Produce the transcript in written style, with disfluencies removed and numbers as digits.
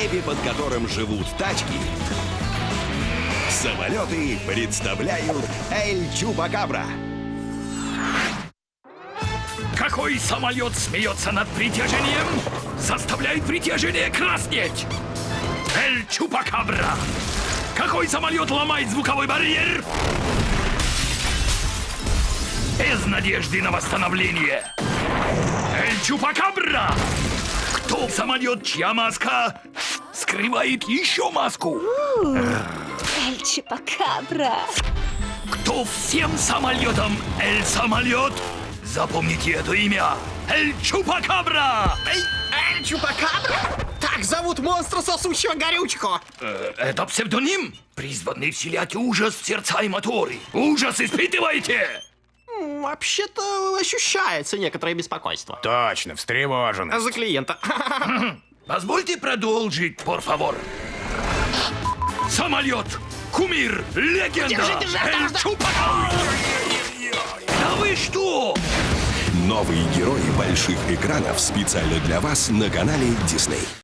небе, под которым живут тачки, самолеты представляют Эль Чупакабра. Какой самолет смеется над притяжением, заставляет притяжение краснеть? Эль Чупакабра! Какой самолет ломает звуковой барьер? Без надежды на восстановление. Эль Чупакабра! Кто самолет, чья маска скрывает еще маску? Эль Чупакабра. Кто всем самолетом Эль Самолет? Запомните это имя. Эль Чупакабра! Эль Чупакабра? Так зовут монстра, сосущего горючку. Это псевдоним, призванный вселять ужас в сердца и моторы. Ужас испытывайте! Вообще-то ощущается некоторое беспокойство. Точно, встревожен. За клиента. Позвольте продолжить, por favor. Самолет, кумир, легенда. Держи, Эль Чупакабра! Да вы что? Новые герои больших экранов специально для вас на канале Disney.